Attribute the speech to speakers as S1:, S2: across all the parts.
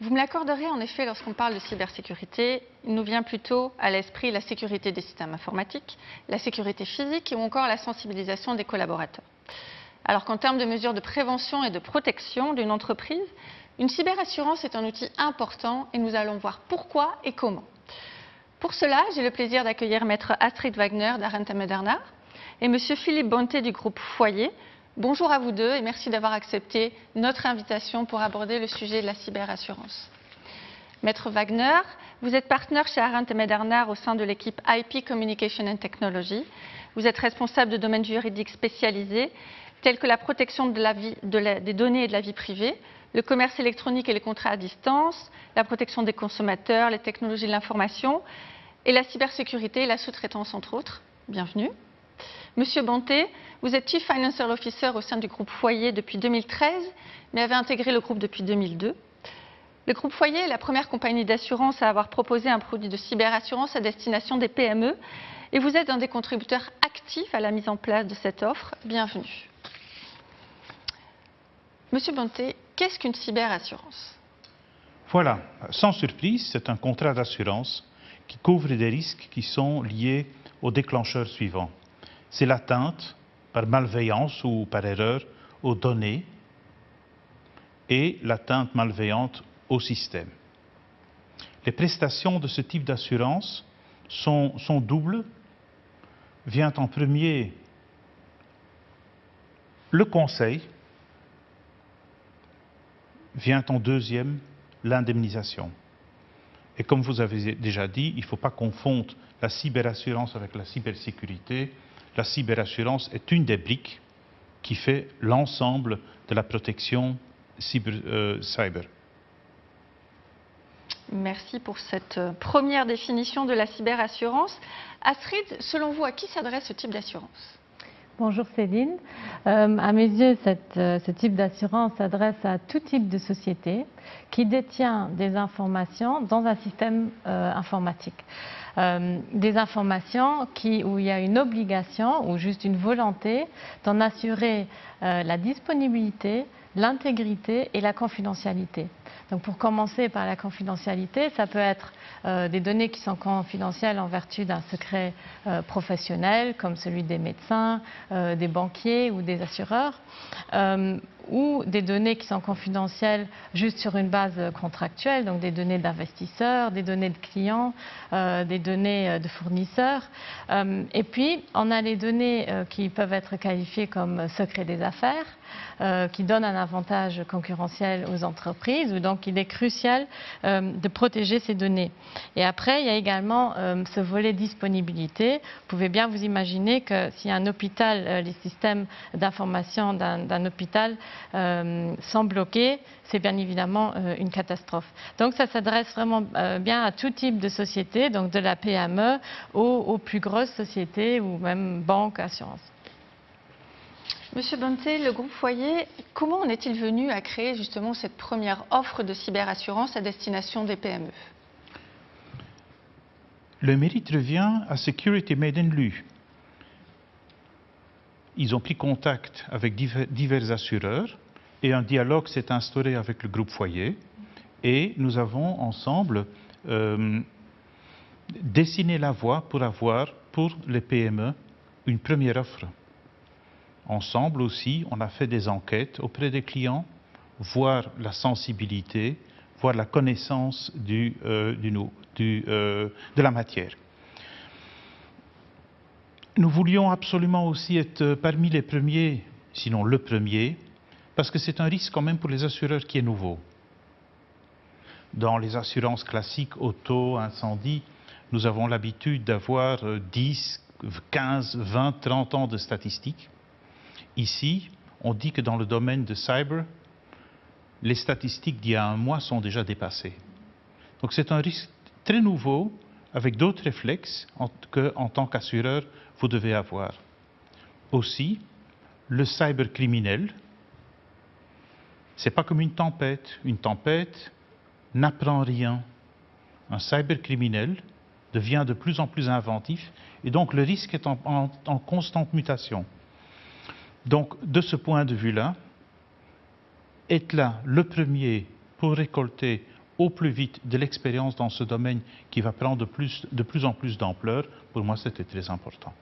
S1: Vous me l'accorderez, en effet, lorsqu'on parle de cybersécurité, il nous vient plutôt à l'esprit la sécurité des systèmes informatiques, la sécurité physique ou encore la sensibilisation des collaborateurs. Alors qu'en termes de mesures de prévention et de protection d'une entreprise, une cyberassurance est un outil important et nous allons voir pourquoi et comment. Pour cela, j'ai le plaisir d'accueillir Maître Astrid Wagner d'Arent & Medernach et Monsieur Philippe Bonté du groupe Foyer. Bonjour à vous deux et merci d'avoir accepté notre invitation pour aborder le sujet de la cyberassurance. Maître Wagner, vous êtes partenaire chez Arent & Medernach au sein de l'équipe IP Communication and Technology. Vous êtes responsable de domaines juridiques spécialisés tels que la protection des données et de la vie privée, le commerce électronique et les contrats à distance, la protection des consommateurs, les technologies de l'information et la cybersécurité et la sous-traitance entre autres. Bienvenue. Monsieur Bonté, vous êtes Chief Financial Officer au sein du groupe Foyer depuis 2013, mais avez intégré le groupe depuis 2002. Le groupe Foyer est la première compagnie d'assurance à avoir proposé un produit de cyberassurance à destination des PME et vous êtes un des contributeurs actifs à la mise en place de cette offre. Bienvenue. Monsieur Bonté, qu'est-ce qu'une cyberassurance?
S2: Voilà, sans surprise, c'est un contrat d'assurance qui couvre des risques qui sont liés aux déclencheurs suivants. C'est l'atteinte, par malveillance ou par erreur, aux données et l'atteinte malveillante au système. Les prestations de ce type d'assurance sont doubles. Vient en premier le conseil, vient en deuxième l'indemnisation. Et comme vous avez déjà dit, il ne faut pas confondre la cyberassurance avec la cybersécurité. La cyberassurance est une des briques qui fait l'ensemble de la protection cyber.
S1: Merci pour cette première définition de la cyberassurance. Astrid, selon vous, à qui s'adresse ce type d'assurance?
S3: Bonjour Céline. À mes yeux, ce type d'assurance s'adresse à tout type de société qui détient des informations dans un système informatique. Des informations où il y a une obligation ou juste une volonté d'en assurer la disponibilité, l'intégrité et la confidentialité. Donc pour commencer par la confidentialité, ça peut être des données qui sont confidentielles en vertu d'un secret professionnel, comme celui des médecins, des banquiers ou des assureurs, ou des données qui sont confidentielles juste sur une base contractuelle, donc des données d'investisseurs, des données de clients, des données de fournisseurs. Et puis, on a les données qui peuvent être qualifiées comme secret des affaires, qui donnent un avantage concurrentiel aux entreprises, donc il est crucial de protéger ces données. Et après, il y a également ce volet disponibilité. Vous pouvez bien vous imaginer que si un hôpital, les systèmes d'information d'un hôpital sont bloqués, c'est bien évidemment une catastrophe. Donc ça s'adresse vraiment bien à tout type de société, donc de la PME aux plus grosses sociétés ou même banques, assurances.
S1: Monsieur Bonté, le groupe Foyer, comment en est-il venu à créer justement cette première offre de cyberassurance à destination des PME?
S2: Le mérite revient à Security Made in Lu. Ils ont pris contact avec divers assureurs et un dialogue s'est instauré avec le groupe Foyer et nous avons ensemble dessiné la voie pour avoir pour les PME une première offre. Ensemble aussi, on a fait des enquêtes auprès des clients, voir la sensibilité, voir la connaissance de la matière. Nous voulions absolument aussi être parmi les premiers, sinon le premier, parce que c'est un risque quand même pour les assureurs qui est nouveau. Dans les assurances classiques, auto, incendie, nous avons l'habitude d'avoir 10, 15, 20, 30 ans de statistiques. Ici, on dit que dans le domaine de cyber, les statistiques d'il y a un mois sont déjà dépassées. Donc c'est un risque très nouveau, avec d'autres réflexes qu'en tant qu'assureur, vous devez avoir. Aussi, le cybercriminel, ce n'est pas comme une tempête. Une tempête n'apprend rien. Un cybercriminel devient de plus en plus inventif et donc le risque est en constante mutation. Donc, de ce point de vue-là, être là le premier pour récolter au plus vite de l'expérience dans ce domaine qui va prendre de plus en plus d'ampleur, pour moi c'était très important.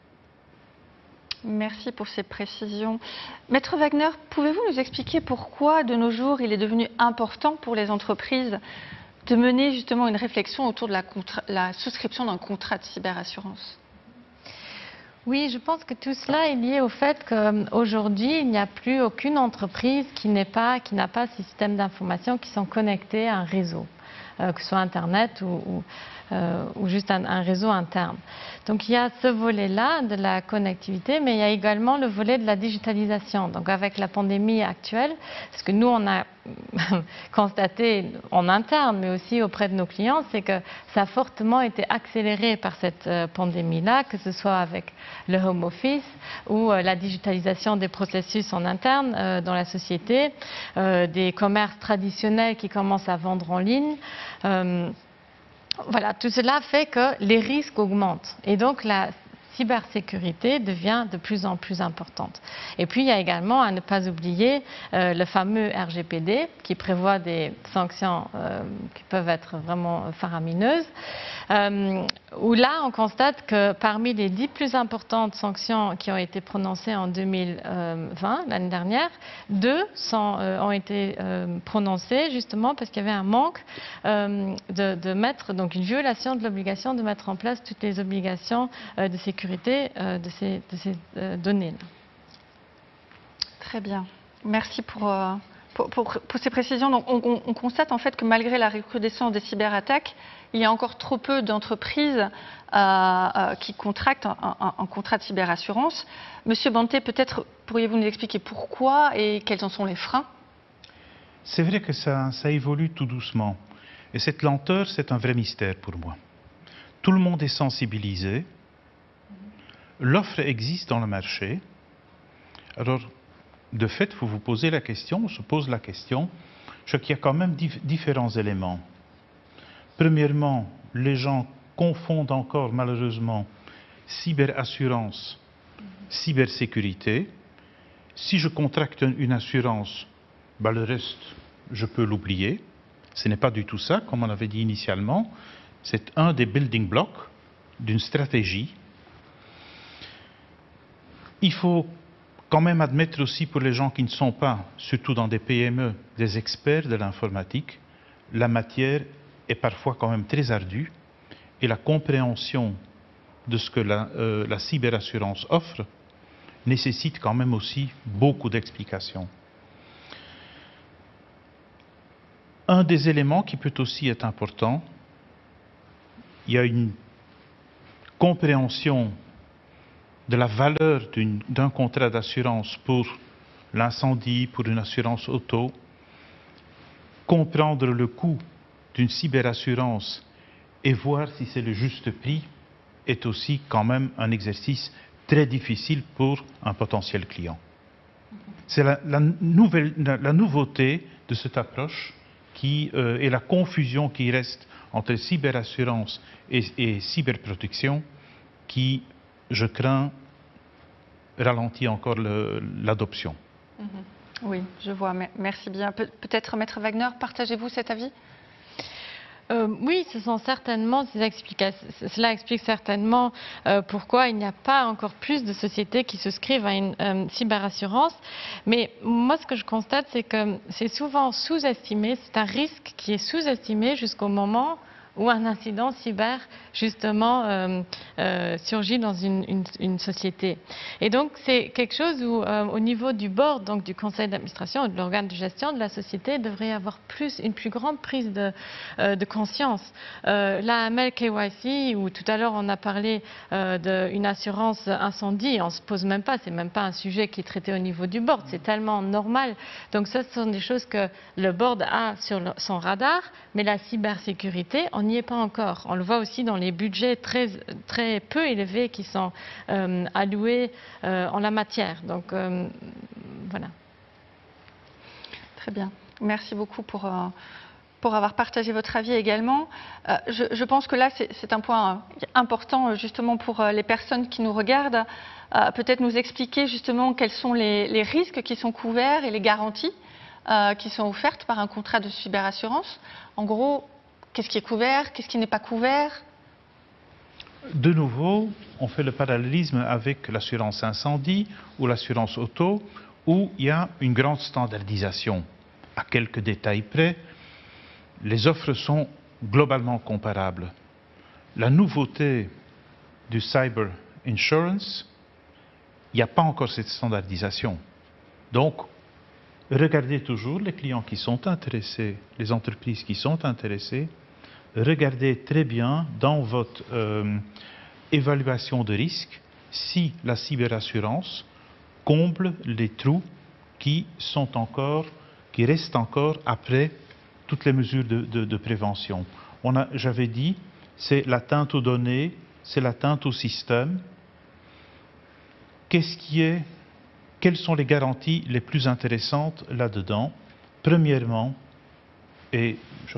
S1: Merci pour ces précisions. Maître Wagner, pouvez-vous nous expliquer pourquoi de nos jours il est devenu important pour les entreprises de mener justement une réflexion autour de la souscription d'un contrat de cyberassurance?
S3: Oui, je pense que tout cela est lié au fait qu'aujourd'hui, il n'y a plus aucune entreprise qui n'a pas de système d'information qui sont connectés à un réseau, que ce soit Internet ou juste un réseau interne. Donc il y a ce volet-là de la connectivité, mais il y a également le volet de la digitalisation. Donc avec la pandémie actuelle, ce que nous on a constaté en interne, mais aussi auprès de nos clients, c'est que ça a fortement été accéléré par cette pandémie-là, que ce soit avec le home office ou la digitalisation des processus en interne dans la société, des commerces traditionnels qui commencent à vendre en ligne. Voilà, tout cela fait que les risques augmentent et donc la cybersécurité devient de plus en plus importante. Et puis il y a également à ne pas oublier le fameux RGPD qui prévoit des sanctions qui peuvent être vraiment faramineuses, où là on constate que parmi les 10 plus importantes sanctions qui ont été prononcées en 2020, l'année dernière, 2 ont été prononcées justement parce qu'il y avait un manque de mettre, donc une violation de l'obligation de mettre en place toutes les obligations de sécurité de ces données.
S1: Très bien. Merci pour ces précisions. Donc, on constate en fait que malgré la recrudescence des cyberattaques, il y a encore trop peu d'entreprises qui contractent un contrat de cyberassurance. Monsieur Banté, peut-être pourriez-vous nous expliquer pourquoi et quels en sont les freins?
S2: C'est vrai que ça évolue tout doucement. Et cette lenteur, c'est un vrai mystère pour moi. Tout le monde est sensibilisé. L'offre existe dans le marché. Alors, de fait, vous vous posez la question, on se pose la question, je crois qu'il y a quand même différents éléments. Premièrement, les gens confondent encore malheureusement cyberassurance, cybersécurité. Si je contracte une assurance, le reste, je peux l'oublier. Ce n'est pas du tout ça, comme on avait dit initialement. C'est un des building blocks d'une stratégie. Il faut quand même admettre aussi pour les gens qui ne sont pas, surtout dans des PME, des experts de l'informatique, la matière est parfois quand même très ardue et la compréhension de ce que la cyberassurance offre nécessite quand même aussi beaucoup d'explications. Un des éléments qui peut aussi être important, il y a une compréhension de la valeur d'un contrat d'assurance pour l'incendie, pour une assurance auto, comprendre le coût d'une cyberassurance et voir si c'est le juste prix est aussi quand même un exercice très difficile pour un potentiel client. C'est la nouveauté de cette approche et la confusion qui reste entre cyberassurance et cyberprotection qui, je crains, ralentit encore l'adoption.
S1: Oui, je vois. Merci bien. Peut-être, Maître Wagner, partagez-vous cet avis?
S3: Oui, cela explique certainement pourquoi il n'y a pas encore plus de sociétés qui souscrivent à une cyberassurance. Mais moi, ce que je constate, c'est que c'est souvent sous-estimé, c'est un risque qui est sous-estimé jusqu'au moment où un incident cyber, justement, surgit dans une société. Et donc, c'est quelque chose où, au niveau du board, donc du conseil d'administration ou de l'organe de gestion de la société, il devrait y avoir une plus grande prise de conscience. L'AML KYC, où tout à l'heure on a parlé d'une assurance incendie, on ne se pose même pas, c'est même pas un sujet qui est traité au niveau du board, c'est tellement normal. Donc ça, ce sont des choses que le board a sur son radar, mais la cybersécurité, on n'y est pas encore. On le voit aussi dans les budgets très peu élevés qui sont alloués en la matière. Donc voilà.
S1: Très bien. Merci beaucoup pour avoir partagé votre avis également. Je pense que là, c'est un point important justement pour les personnes qui nous regardent. Peut-être nous expliquer justement quels sont les risques qui sont couverts et les garanties qui sont offertes par un contrat de cyberassurance. En gros, qu'est-ce qui est couvert, qu'est-ce qui n'est pas couvert?
S2: De nouveau, on fait le parallélisme avec l'assurance incendie ou l'assurance auto, où il y a une grande standardisation. À quelques détails près, les offres sont globalement comparables. La nouveauté du cyber insurance, il n'y a pas encore cette standardisation. Donc, regardez toujours les clients qui sont intéressés, les entreprises qui sont intéressées, regardez très bien dans votre évaluation de risque si la cyberassurance comble les trous qui restent encore après toutes les mesures de prévention. J'avais dit, c'est l'atteinte aux données, c'est l'atteinte au système. Quelles sont les garanties les plus intéressantes là-dedans? Premièrement, et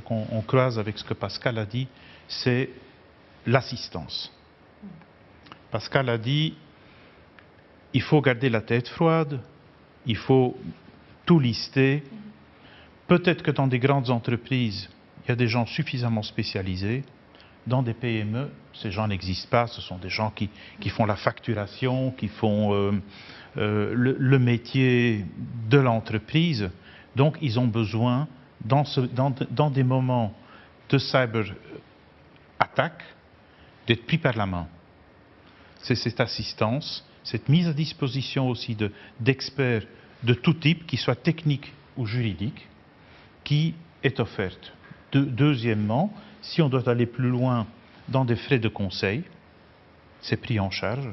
S2: on croise avec ce que Pascal a dit, c'est l'assistance. Pascal a dit, il faut garder la tête froide, il faut tout lister. Peut-être que dans des grandes entreprises, il y a des gens suffisamment spécialisés. Dans des PME, ces gens n'existent pas. Ce sont des gens qui font la facturation, qui font le métier de l'entreprise. Donc, ils ont besoin, dans des moments de cyber-attaque, d'être pris par la main. C'est cette assistance, cette mise à disposition aussi d'experts de tout type, qu'ils soient techniques ou juridiques, qui est offerte. Deuxièmement, si on doit aller plus loin dans des frais de conseil, c'est pris en charge.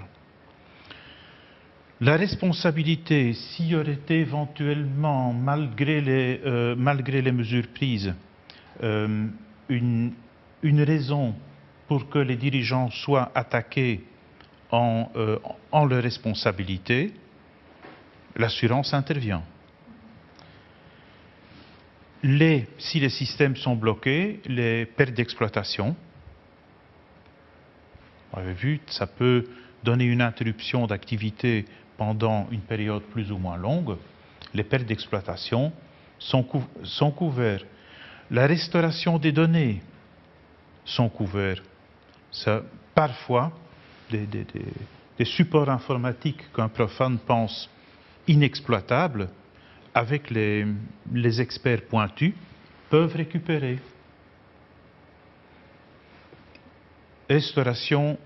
S2: La responsabilité, s'il y aurait éventuellement, malgré les mesures prises, une raison pour que les dirigeants soient attaqués en leur responsabilité, l'assurance intervient. Si les systèmes sont bloqués, les pertes d'exploitation, on avait vu, ça peut donner une interruption d'activité pendant une période plus ou moins longue. Les pertes d'exploitation sont couvertes. La restauration des données sont couvertes. Parfois, des supports informatiques qu'un profane pense inexploitables, avec les experts pointus, peuvent récupérer. Restauration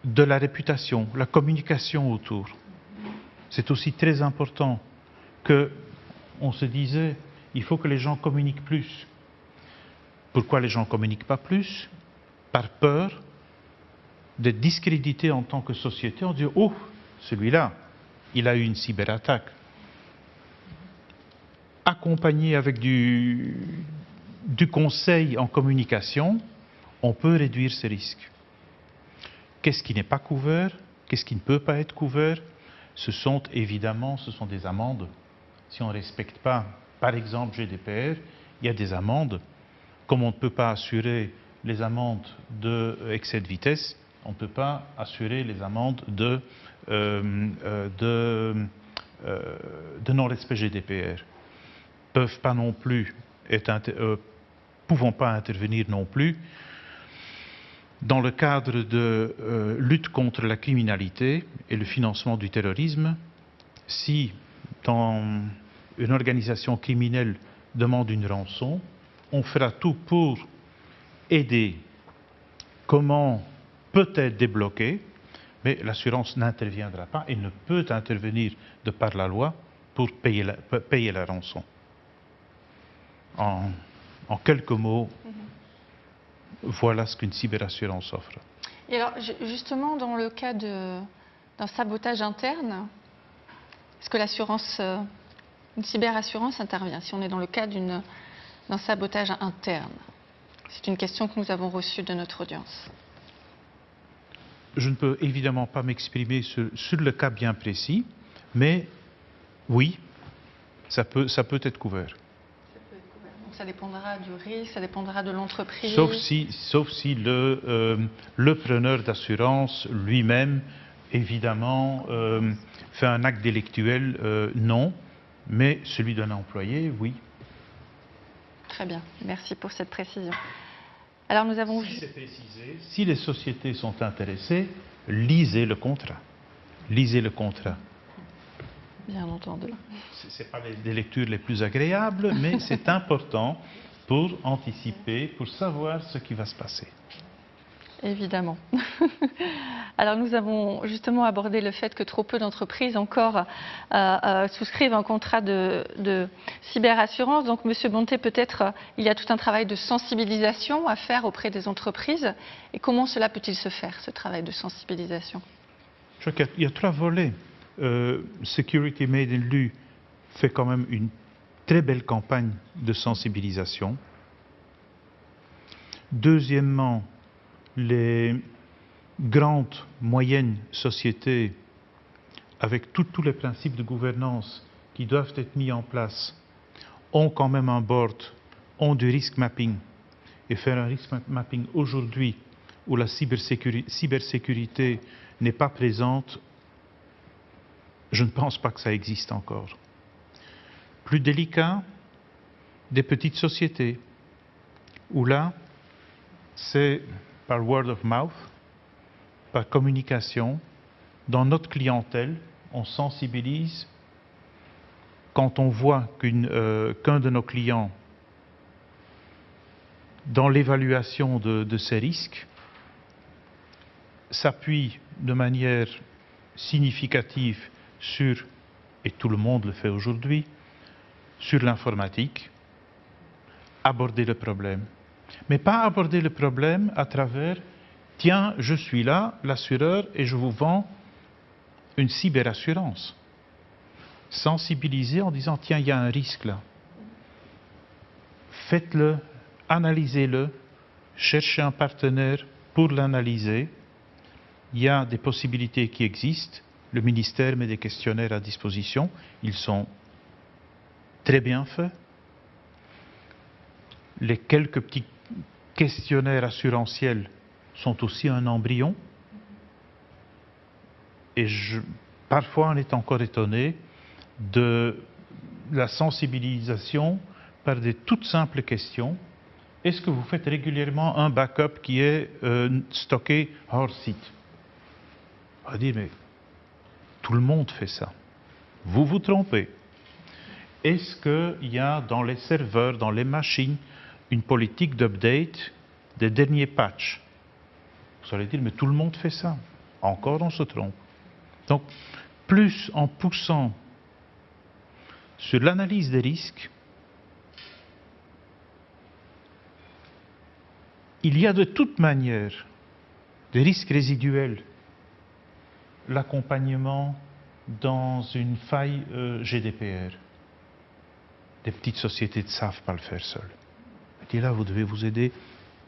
S2: de la réputation, la communication autour. C'est aussi très important on se disait, il faut que les gens communiquent plus. Pourquoi les gens ne communiquent pas plus? Par peur d'être discrédités en tant que société. On dit, oh, celui-là, il a eu une cyberattaque. Accompagné avec du conseil en communication, on peut réduire ces risques. Qu'est-ce qui n'est pas couvert? Qu'est-ce qui ne peut pas être couvert? Ce sont des amendes. Si on ne respecte pas, par exemple GDPR, il y a des amendes. Comme on ne peut pas assurer les amendes d'excès de vitesse, on ne peut pas assurer les amendes de non-respect GDPR. Pouvons pas intervenir non plus dans le cadre de lutte contre la criminalité et le financement du terrorisme. Si dans une organisation criminelle demande une rançon, on fera tout pour aider. Comment peut-être débloquer, mais l'assurance n'interviendra pas et ne peut intervenir de par la loi pour payer la rançon. En quelques mots, voilà ce qu'une cyberassurance offre.
S1: Et alors, justement, dans le cas d'un sabotage interne, est-ce que une cyberassurance intervient si on est dans le cas d'un sabotage interne? C'est une question que nous avons reçue de notre audience.
S2: Je ne peux évidemment pas m'exprimer sur le cas bien précis, mais oui, ça peut être couvert.
S1: Donc ça dépendra du risque, ça dépendra de l'entreprise.
S2: Sauf si le preneur d'assurance lui-même, évidemment, fait un acte délictuel, non. Mais celui d'un employé, oui.
S1: Très bien, merci pour cette précision. Alors nous avons
S2: Si c'est précisé, si les sociétés sont intéressées, lisez le contrat. Lisez le contrat.
S1: Bien entendu.
S2: Ce n'est pas des lectures les plus agréables, mais c'est important pour anticiper, pour savoir ce qui va se passer.
S1: Évidemment. Alors nous avons justement abordé le fait que trop peu d'entreprises encore souscrivent un contrat de cyberassurance. Donc Monsieur Bonté, peut-être il y a tout un travail de sensibilisation à faire auprès des entreprises. Et comment cela peut-il se faire, ce travail de sensibilisation?
S2: Je crois qu'il y a 3 volets. Security Made in Lu fait quand même une très belle campagne de sensibilisation. Deuxièmement, les grandes, moyennes sociétés, avec tous les principes de gouvernance qui doivent être mis en place, ont quand même un board, ont du risk mapping. Et faire un risk mapping aujourd'hui, où la cybersécurité n'est pas présente, je ne pense pas que ça existe encore. Plus délicat, des petites sociétés, où là, c'est par word of mouth, par communication, dans notre clientèle, on sensibilise. Quand on voit qu'un de nos clients, dans l'évaluation de ces risques, s'appuie de manière significative sur, et tout le monde le fait aujourd'hui, sur l'informatique, aborder le problème. Mais pas aborder le problème à travers « Tiens, je suis là, l'assureur, et je vous vends une cyberassurance ». Sensibiliser en disant « Tiens, il y a un risque là. Faites-le, analysez-le, cherchez un partenaire pour l'analyser. Il y a des possibilités qui existent. Le ministère met des questionnaires à disposition. Ils sont très bien faits. Les quelques petits questionnaires assurantiels sont aussi un embryon. Et parfois, on est encore étonné de la sensibilisation par des toutes simples questions. Est-ce que vous faites régulièrement un backup qui est stocké hors site? On va dire, mais tout le monde fait ça. Vous vous trompez. Est-ce qu'il y a dans les serveurs, dans les machines, une politique d'update des derniers patchs? Vous allez dire, mais tout le monde fait ça. Encore, on se trompe. Donc, plus en poussant sur l'analyse des risques, il y a de toute manière des risques résiduels. L'accompagnement dans une faille GDPR. Des petites sociétés ne savent pas le faire seules. Et là, vous devez vous aider.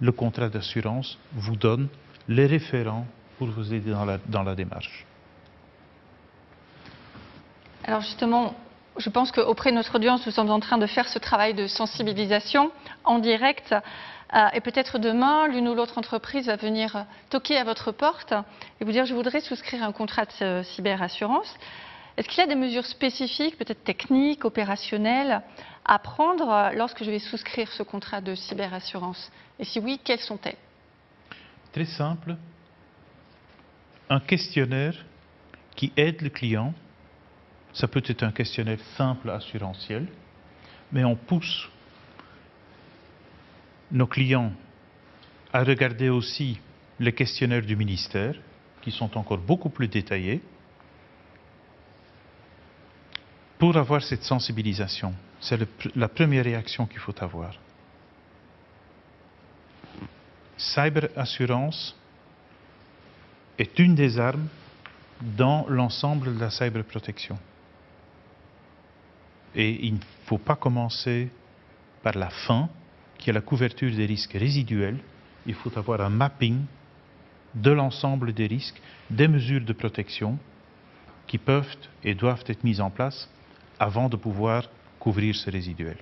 S2: Le contrat d'assurance vous donne les référents pour vous aider dans la démarche.
S1: Alors justement, je pense qu'auprès de notre audience, nous sommes en train de faire ce travail de sensibilisation en direct. Et peut-être demain, l'une ou l'autre entreprise va venir toquer à votre porte et vous dire « je voudrais souscrire un contrat de cyberassurance ». Est-ce qu'il y a des mesures spécifiques, peut-être techniques, opérationnelles, à prendre lorsque je vais souscrire ce contrat de cyberassurance? Et si oui, quelles sont-elles?
S2: Très simple. Un questionnaire qui aide le client. Ça peut être un questionnaire simple assurantiel, mais on pousse nos clients à regarder aussi les questionnaires du ministère, qui sont encore beaucoup plus détaillés, pour avoir cette sensibilisation. C'est la première réaction qu'il faut avoir. Cyber assurance est une des armes dans l'ensemble de la cyberprotection. Et il ne faut pas commencer par la fin, qui est la couverture des risques résiduels. Il faut avoir un mapping de l'ensemble des risques, des mesures de protection qui peuvent et doivent être mises en place avant de pouvoir couvrir ce résiduel.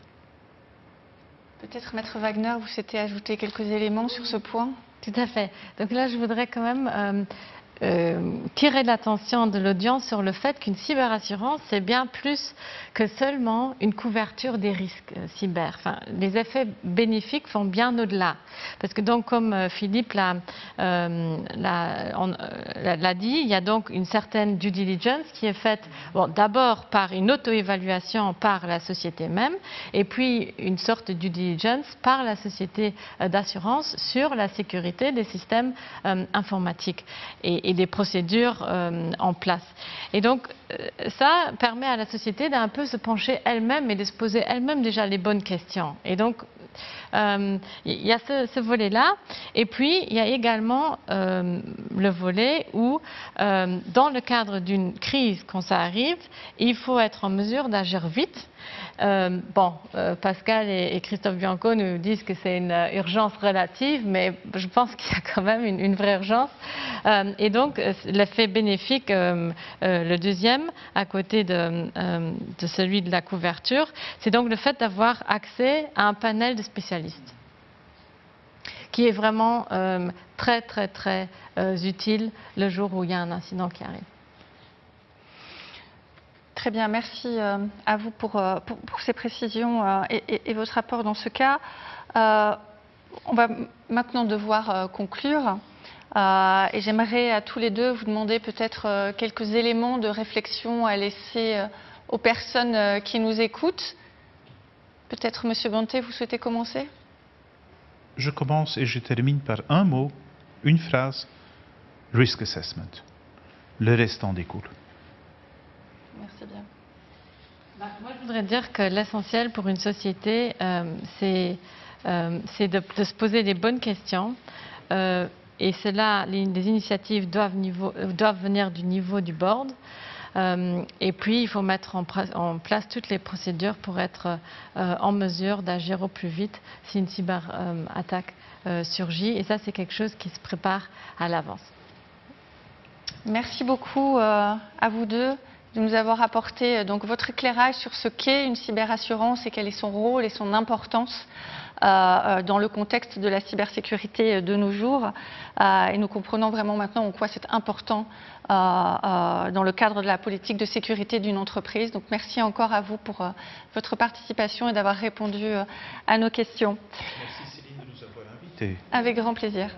S1: Peut-être, Maître Wagner, vous souhaitez ajouter quelques éléments sur ce point?
S3: Tout à fait. Donc là, je voudrais quand même tirer l'attention de l'audience sur le fait qu'une cyberassurance, c'est bien plus que seulement une couverture des risques cyber. Enfin, les effets bénéfiques vont bien au-delà. Parce que donc, comme Philippe l'a dit, il y a donc une certaine due diligence qui est faite d'abord par une auto-évaluation par la société même, et puis une sorte de due diligence par la société d'assurance sur la sécurité des systèmes informatiques et des procédures en place. Et donc, ça permet à la société d'un peu se pencher elle-même et de se poser elle-même déjà les bonnes questions. Et donc, il y a ce volet-là. Et puis, il y a également le volet où, dans le cadre d'une crise, quand ça arrive, il faut être en mesure d'agir vite. Pascal et Christophe Bianco nous disent que c'est une urgence relative, mais je pense qu'il y a quand même une vraie urgence. Et donc, l'effet bénéfique, le deuxième, à côté de celui de la couverture, c'est donc le fait d'avoir accès à un panel de spécialistes, qui est vraiment très, très, très utile le jour où il y a un incident qui arrive.
S1: Très bien, merci à vous pour ces précisions et votre rapport dans ce cas. On va maintenant devoir conclure et j'aimerais à tous les deux vous demander peut-être quelques éléments de réflexion à laisser aux personnes qui nous écoutent. Peut-être, Monsieur Banté, vous souhaitez commencer?
S2: Je commence et je termine par un mot, une phrase, risk assessment. Le reste en découle.
S1: Merci bien.
S3: Moi, je voudrais dire que l'essentiel pour une société, c'est de se poser les bonnes questions. Et cela, les initiatives doivent venir du niveau du board. Et puis, il faut mettre en place toutes les procédures pour être en mesure d'agir au plus vite si une cyberattaque surgit. Et ça, c'est quelque chose qui se prépare à l'avance.
S1: Merci beaucoup à vous deux de nous avoir apporté donc votre éclairage sur ce qu'est une cyberassurance et quel est son rôle et son importance dans le contexte de la cybersécurité de nos jours. Et nous comprenons vraiment maintenant en quoi c'est important dans le cadre de la politique de sécurité d'une entreprise. Donc merci encore à vous pour votre participation et d'avoir répondu à nos questions.
S2: Merci Céline de nous avoir invités.
S1: Avec grand plaisir.